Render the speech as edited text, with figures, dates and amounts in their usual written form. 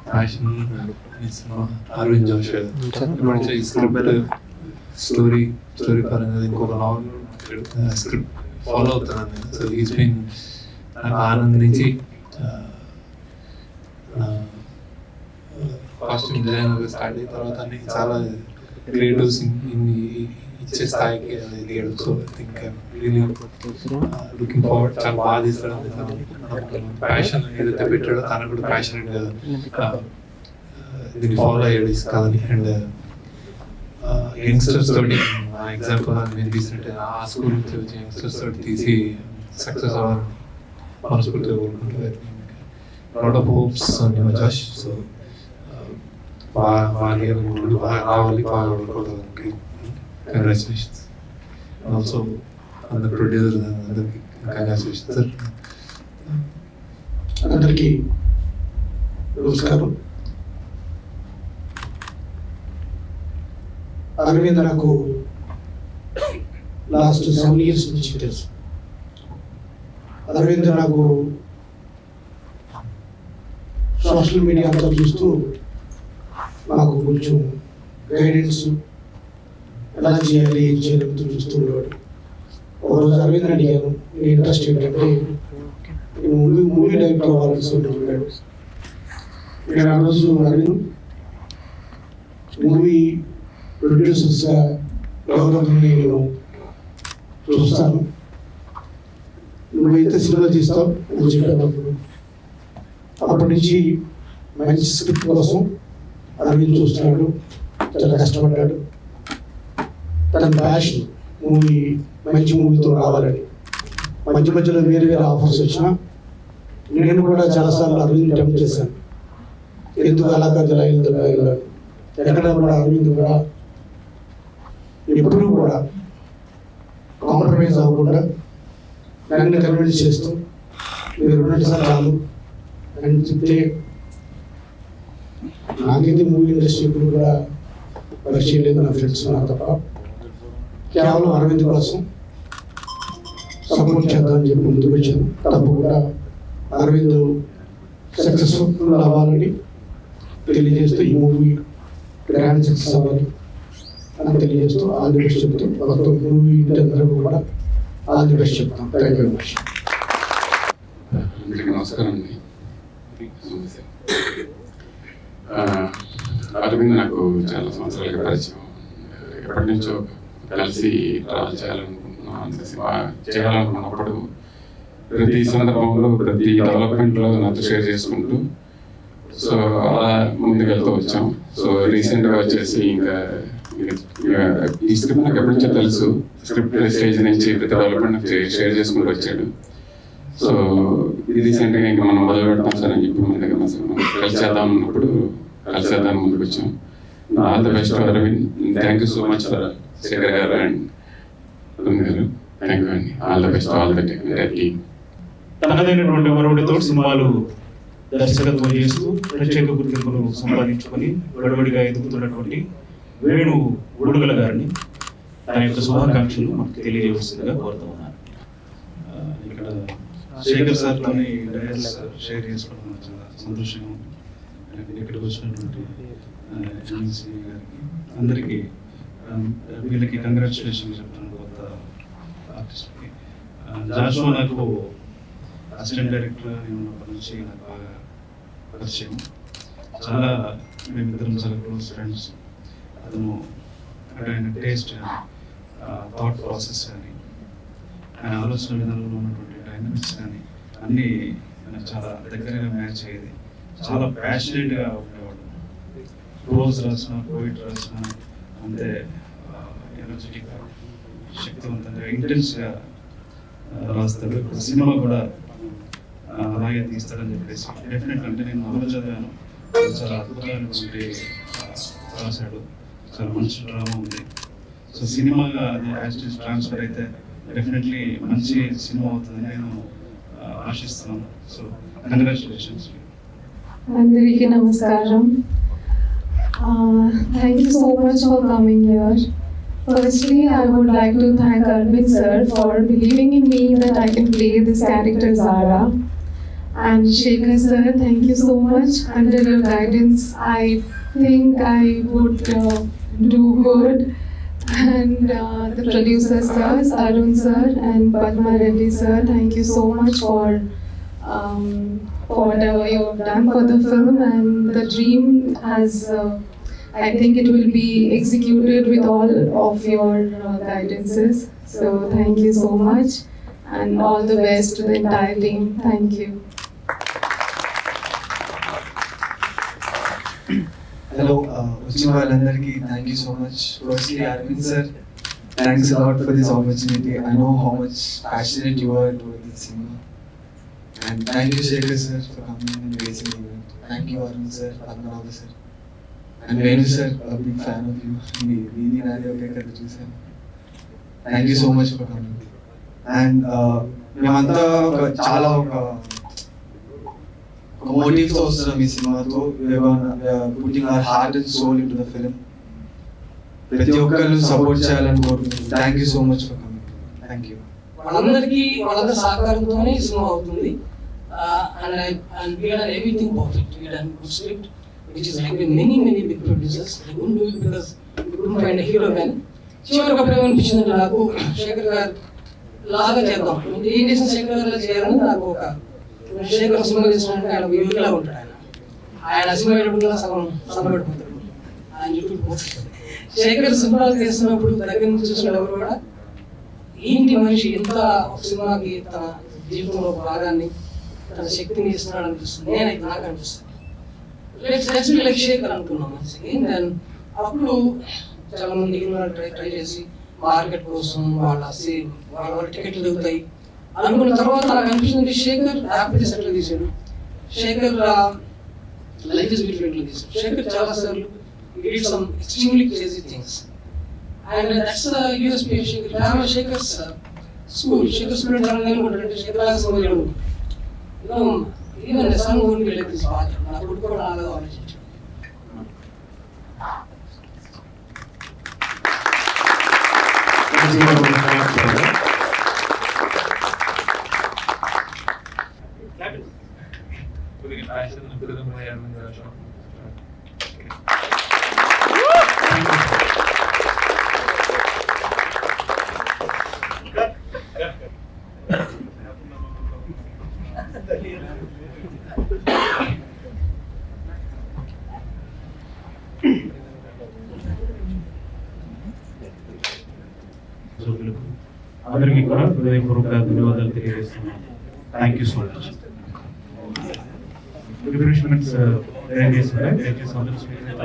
Passion is Arvind Joshi. Story పరంగా ఇంకొక naval script follow అవుతున్నాను నేను. సో ఈజ్ బీన్ నాకు ఆనంద్ నుంచి కాస్ట్యూమ్ డిజైనర్ స్టార్ట్ అయిన తర్వాత అన్ని చాలా క్రియేటివ్స్ ఇచ్చే స్థాయికి అది ఎదిగాడు. So I think really looking forward. చాలా బాగా తీస్తాడు. ప్యాషన్ ఏదైతే పెట్టాడో తనకు కూడా ప్యాషనెట్గా దీన్ని ఫాలో అయ్యాడు కాదని. అండ్ యంగ్స్టర్స్ తోటి ఎగ్జాంపుల్ నేను తీసినట్టు ఆ స్కూల్ నుంచి వచ్చి యంగ్స్టర్స్ తోటి తీసి సక్సెస్ అవ్వాలని మనస్ఫూర్తిగా కోరుకుంటుంది. Lot of hopes on your జష్. సో బాగా రావాలి, బాగా కోరుకోవడానికి కంగ్రాచులేషన్స్. ఆల్సో అందరు ప్రొడ్యూసర్ అందరికి కంగ్రాచులేషన్స్ సార్. అందరికీ నమస్కారం. అరవింద్ నాకు లాస్ట్ 7 years నుంచి తెలుసు. అరవింద్ నాకు సోషల్ మీడియా అంతా చూస్తూ నాకు కొంచెం గైడెన్స్ ఎలా చేయాలి, ఏం చేయాలి చూస్తూ ఉండేవాడు. ఒకరోజు అరవింద్ అడిగాను, నీ ఇంట్రెస్ట్ ఏంటంటే నేను మూవీ డైరెక్టర్ అవ్వాలని చెప్పాడు. నేను ఆ రోజు అరవింద్ మూవీ ప్రొడ్యూసర్స్గా ఎవరిని నేను చూస్తాను, నువ్వైతే సినిమా తీస్తావు అని చెప్పినప్పుడు అప్పటి నుంచి మంచి స్క్రిప్ట్ కోసం అరవింద్ చూస్తున్నాడు. చాలా కష్టపడ్డాడు. తన ప్యాషన్ మంచి మూవీతో రావాలని. మధ్యలో వేరే ఆఫర్స్ వచ్చినా నేను కూడా చాలాసార్లు అరవింద్ టెంప్ట్ చేశాను. ఎందుకు అలా కాదు, ఎక్కడ కూడా అరవింద్ కూడా ఎప్పుడూ కూడా కాంప్రమైజ్ అవ్వకుండా నన్ను కన్విన్స్ చేస్తూ మీరు ఉన్నట్టు సార్ చాలు అని చెప్తే, నాకైతే మూవీ ఇండస్ట్రీ ఎప్పుడు కూడా పరిచయం లేదు, నా ఫ్రెండ్స్ నాకు తప్ప. కేవలం అరవింద్ కోసం సపోర్ట్ చేద్దామని చెప్పి ముందుకు వచ్చాను. తప్పకుండా అరవింద్ సక్సెస్ఫుల్ అవ్వాలని తెలియజేస్తూ, ఈ మూవీ గ్రాండ్ సక్సెస్ అవ్వాలి అని తెలియజేస్తూ ఆల్ ది బెస్ట్ చెప్తూ, మొత్తం మూవీ అందరూ కూడా ఆల్ ది బెస్ట్ చెప్తాం. Thank you very much. నమస్కారం అండి. అరవింద్ నాకు చాలా సంవత్సరాలుగా పరిచయం. ఎప్పటి నుంచో కలిసి ట్రావెల్ చేయాలనుకున్నప్పుడు ప్రతి సందర్భంలో ప్రతి డెవలప్మెంట్లో నాతో షేర్ చేసుకుంటూ సో అలా ముందుకెళ్తూ వచ్చాం. సో రీసెంట్గా వచ్చేసి ఇంకా ఈ స్క్రిప్ట్ నాకు ఎప్పటి నుంచో తెలుసు. స్క్రిప్ట్ స్టేజ్ నుంచి ప్రతి డెవలప్మెంట్ షేర్ చేసుకుంటూ వచ్చాడు. సో రీసెంట్గా ఇంకా మనం మొదలు పెడతాం సార్ అని చెప్పి మన దగ్గర కలిసేద్దాం అన్నప్పుడు కలిసేద్దాం ముందుకు వచ్చాం. All the best Aravind. Thank you so much for Shekhar garu and Arun garu. Thank you అండి. All the best all the team. తనదైనటువంటి వరవడితో సినిమాలు దర్శకత్వం చేస్తూ ప్రత్యేక గుర్తింపును సంపాదించుకొని గడబడిగా ఎదుగుతున్నటువంటి వేణు ఉడుగల గారిని తన యొక్క శుభాకాంక్షలు మనకు తెలియజేస్తుందిగా కోరుతూ ఉన్నాను. ఇక్కడ శేఖర్ సార్తో డైరెక్ట్స్ షేర్ చేసుకోవడం చాలా సంతోషంగా ఉంది. ఇక్కడికి వచ్చినటువంటి ఎమ్మెల్సీ గారికి అందరికీ వీళ్ళకి కంగ్రాచులేషన్ చెప్తున్నాను. కొత్త ఆర్టిస్ట్కి జాషువా నాకు అసిస్టెంట్ డైరెక్టర్ ఉన్నప్పటి నుంచి నాకు బాగా పరిచయం. చాలా మేమిద్దరం చాలా క్లోజ్ ఫ్రెండ్స్. అతను ఆయన టేస్ట్ థాట్ ప్రాసెస్ కానీ ఆయన ఆలోచన విధానంలో ఉన్నటువంటి డైనమిక్స్ కానీ అన్నీ నాకు చాలా దగ్గరగా మ్యాచ్ అయ్యేది. చాలా ప్యాషనేట్గా ఉండేవాడు. ప్రోజ్ రాసిన, పోయిట్ రాసిన అంతే ఎనర్జెటిక్గా, శక్తివంతంగా, ఇంటెన్స్గా రాస్తాడు. సినిమా కూడా అలాగే తీస్తాడని చెప్పేసి డెఫినెట్గా అంటే నేను మొదలు చదివాను. చాలా అద్భుతమైనటువంటి రాశాడు. చాలా మంచి డ్రామా ఉంది. సో సినిమాగా అది యాక్చువల్ ట్రాన్స్ఫర్ అయితే డెఫినెట్లీ మంచి సినిమా అవుతుందని నేను ఆశిస్తున్నాను. So congratulations. అందరికీ నమస్కారం. Thank you so much for coming here. Firstly, I would like to thank Arvind sir for believing in me that I can play this character Zara. And Shekhar sir, thank you so much. Under your guidance, I think I would do good. And the producer sirs, Arun sir and Padma Reddy sir, thank you so much for whatever you have done for the film. And the dream has, I think it will be executed with all of your guidances. So thank you so much and all the best to the entire team. Thank you. Hello, వచ్చిన వాళ్ళందరికీ thank you so much. Firstly Arvind sir, thanks a lot for this opportunity. I know how much passionate you are toward this cinema. And thank you Shekhar sir for coming and racing the event. Thank you Arun sir, Padmanabha sir and Venu sir, big fan of you. Meedi Naadi Oke Katha చూసాను. Thank you so much for coming. And మేమంతా చాలా ఒక motive తో వస్తున్నాం ఈ సినిమాతో. Putting our heart and soul into the film. ప్రతి ఒక్కరు సపోర్ట్ చేయాలని కోరుకుంటున్నాను. Thank you so much for coming. Thank you. వాళ్ళందరికీ సహకారంతోనే ఈ సినిమా అవుతుంది. And we are everything perfect. We done good script, which is like many big producers. They couldn't do it because we couldn't find a hero man. చివరికి అప్పుడు ఏమనిపించిందంటే నాకు శేఖర్ గారు లాగా చేద్దాం, ఏం చేసిన శేఖర్ గారు చేయాలని నాకు ఒక శేఖర్ సినిమా చేసినట్టు ఆయన యూనిలా ఉంటాడు. ఆయన సినిమా వేయడం సగం సన్నబడిపోతాడు. ఆయన చుట్టూ శేఖర్ సినిమాలు చేస్తున్నప్పుడు దగ్గర నుంచి చూసిన ఎవరు కూడా ఏంటి మనిషి ఎంత ఒక సినిమాకి తన జీవితంలో ఒక భాగాన్ని తన శక్తిని ఇస్తున్నాడు అనిపిస్తుంది. నేనైతే నాకు అనిపిస్తుంది లెట్స్ బి లైక్ శేఖర్ అనుకున్నాం మనిషికి. దెన్ అప్పుడు చాలా మంది ట్రై చేసి మార్కెట్ కోసం వాళ్ళ టికెట్లు దిగుతాయి అనుకున్న తర్వాత నాకు అనిపిస్తుంది శేఖర్ హ్యాపీ సెటిల్ తీసాడు. శేఖర్ లైఫ్ ఇస్ బ్యూటిఫుల్ తీసాడు. శేఖర్ చాలా సార్లు did some extremely crazy things, and that's the USP of Shekhar. Family Shekhar's school. Shekhar's school is running good. Shekhar has some good. Even the son won't be like this father. I would go on the origin. అందరికీ కూడా హృదయపూర్వక ధన్యవాదాలు తెలియజేస్తున్నాను. Thank you so much. Refreshments arrange చేశారా? దయచేసి అందరూ speaker